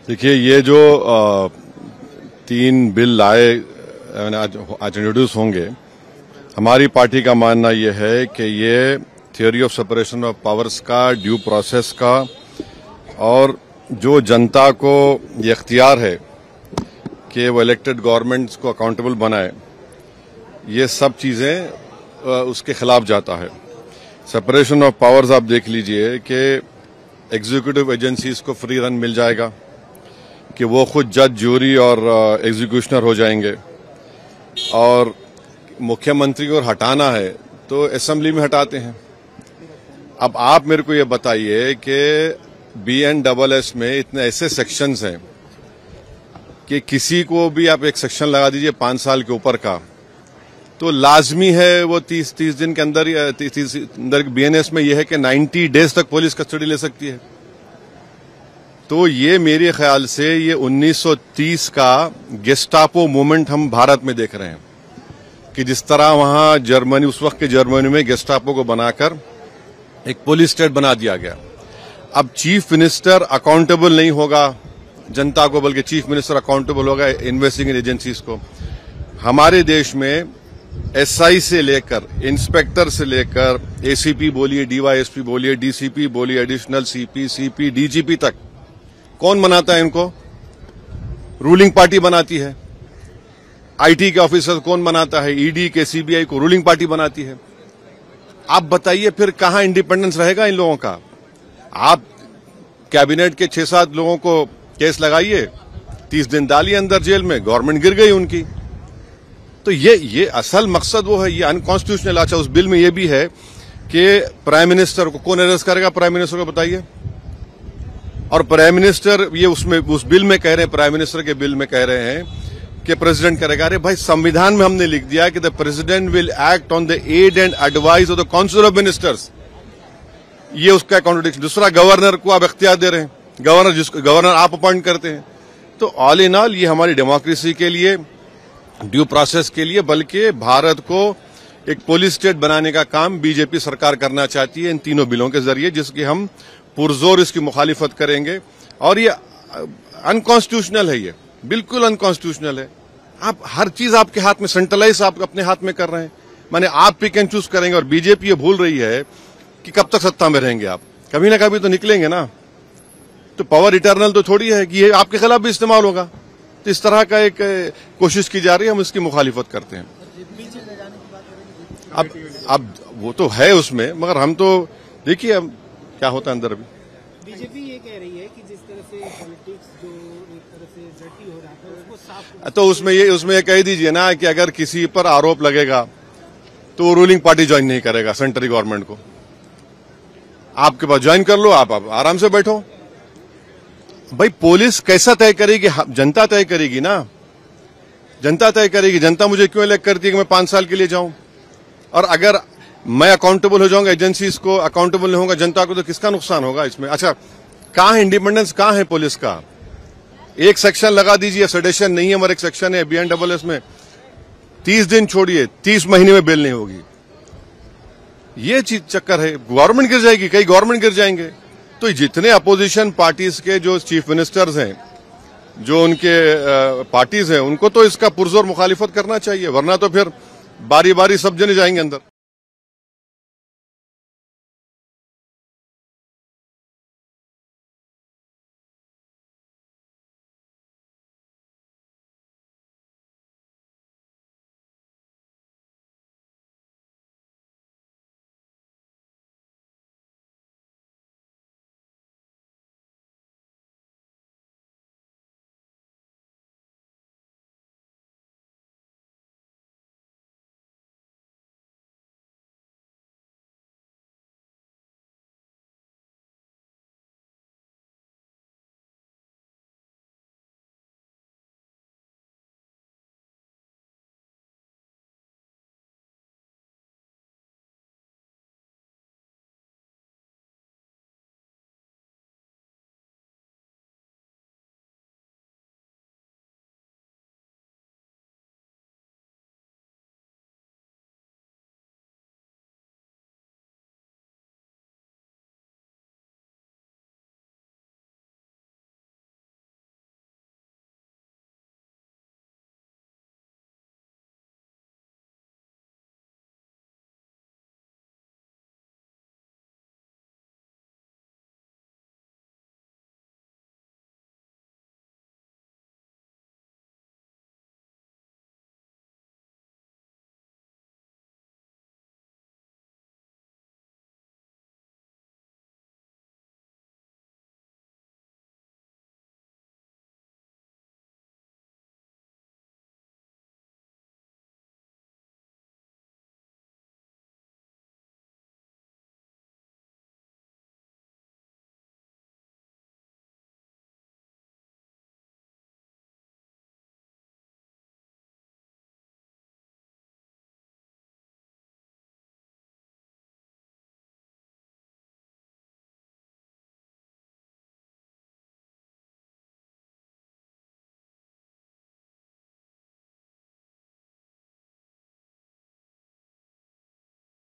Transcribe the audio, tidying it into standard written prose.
देखिए, ये जो 3 बिल लाए आज इंट्रोड्यूस होंगे, हमारी पार्टी का मानना ये है कि ये theory of separation of powers का, ड्यू प्रोसेस का और जो जनता को ये इख्तियार है कि वो इलेक्टेड गवर्नमेंट्स को अकाउंटेबल बनाए, ये सब चीज़ें उसके खिलाफ जाता है। सेपरेशन ऑफ पावर्स आप देख लीजिए कि एग्जीक्यूटिव एजेंसीज को फ्री रन मिल जाएगा कि वो खुद जज, ज्यूरी और एग्जीक्यूशनर हो जाएंगे, और मुख्यमंत्री को हटाना है तो असेंबली में हटाते हैं। अब आप मेरे को ये बताइए कि BNSS में इतने ऐसे सेक्शंस हैं कि किसी को भी आप एक सेक्शन लगा दीजिए 5 साल के ऊपर का, तो लाजमी है वो 30 दिन के अंदर, 30 अंदर BNS में यह है कि 90 डेज तक पुलिस कस्टडी ले सकती है। तो ये मेरे ख्याल से ये 1930 का गेस्टापो मूवमेंट हम भारत में देख रहे हैं कि जिस तरह वहां जर्मनी, उस वक्त के जर्मनी में गेस्टापो को बनाकर एक पुलिस स्टेट बना दिया गया। अब चीफ मिनिस्टर अकाउंटेबल नहीं होगा जनता को, बल्कि चीफ मिनिस्टर अकाउंटेबल होगा इन्वेस्टिगेटिंग एजेंसीज को। हमारे देश में SI से लेकर, इंस्पेक्टर से लेकर, ACP बोलिए, DYSP बोलिए, DCP बोलिए, एडिशनल CP, CP, DGP तक कौन बनाता है इनको? रूलिंग पार्टी बनाती है। IT के ऑफिसर कौन बनाता है? ED के, CBI को रूलिंग पार्टी बनाती है। आप बताइए फिर कहां इंडिपेंडेंस रहेगा इन लोगों का? आप कैबिनेट के 6-7 लोगों को केस लगाइए, 30 दिन डालिए अंदर जेल में, गवर्नमेंट गिर गई उनकी। तो ये असल मकसद वो है, ये अनकॉन्स्टिट्यूशनल। अच्छा, उस बिल में ये भी है कि प्राइम मिनिस्टर को कौन अरेस्ट करेगा? प्राइम मिनिस्टर को बताइए। और प्राइम मिनिस्टर, ये उसमें उस बिल में कह रहे हैं, प्राइम मिनिस्टर के बिल में कह रहे हैं कि प्रेसिडेंट करेगा। अरे भाई, संविधान में हमने लिख दिया कि the president will act on the aid and advice of the council of ministers. ये उसका कॉन्ट्रडिक्शन। दूसरा, गवर्नर को आप इख्तियार दे रहे हैं, गवर्नर आप अपॉइंट करते हैं। तो ऑल इन ऑल ये हमारी डेमोक्रेसी के लिए, ड्यू प्रोसेस के लिए, बल्कि भारत को एक पुलिस स्टेट बनाने का काम बीजेपी सरकार करना चाहती है इन तीनों बिलों के जरिए, जिसकी हम पुरजोर इसकी मुखालिफत करेंगे। और ये अनकॉन्स्टिट्यूशनल है, ये बिल्कुल अनकॉन्स्टिट्यूशनल है। आप हर चीज आपके हाथ में, सेंट्रलाइज आप अपने हाथ में कर रहे हैं, माने आप पिक एंड चूज करेंगे। और बीजेपी ये भूल रही है कि कब तक सत्ता में रहेंगे आप, कभी ना कभी तो निकलेंगे ना। तो पावर इटर्नल तो थोड़ी है कि ये आपके खिलाफ भी इस्तेमाल होगा। तो इस तरह का एक कोशिश की जा रही है, हम इसकी मुखालिफत करते हैं। अब वो तो है उसमें, मगर हम तो देखिए अब क्या होता है अंदर। अभी बीजेपी ये कह रही है कि जिस तरह से पॉलिटिक्स जो एक तरह से डर्टी हो रहा था उसको साफ, तो उसमें ये कह दीजिए ना कि अगर किसी पर आरोप लगेगा तो वो रूलिंग पार्टी ज्वाइन नहीं करेगा सेंट्रल गवर्नमेंट को। आपके पास ज्वाइन कर लो, आप आराम से बैठो। भाई, पुलिस कैसा तय करेगी? जनता तय करेगी ना, जनता तय करेगी। जनता मुझे क्यों इलेक्ट करती है कि मैं 5 साल के लिए जाऊं? और अगर मैं अकाउंटेबल हो जाऊंगा, एजेंसीज को अकाउंटेबल नहीं होगा जनता को, तो किसका नुकसान होगा इसमें? अच्छा, कहां है इंडिपेंडेंस, कहां है पुलिस का? एक सेक्शन लगा दीजिए, सेडेशन नहीं है, मगर एक सेक्शन है BNSS में 30 दिन छोड़िए, 30 महीने में बेल नहीं होगी। ये चीज चक्कर है, गवर्नमेंट गिर जाएगी, कई गवर्नमेंट गिर जाएंगे। तो जितने अपोजिशन पार्टीज के जो चीफ मिनिस्टर्स हैं, जो उनके पार्टीज हैं, उनको तो इसका पुरजोर मुखालिफत करना चाहिए, वरना तो फिर बारी बारी सब जने जाएंगे अंदर।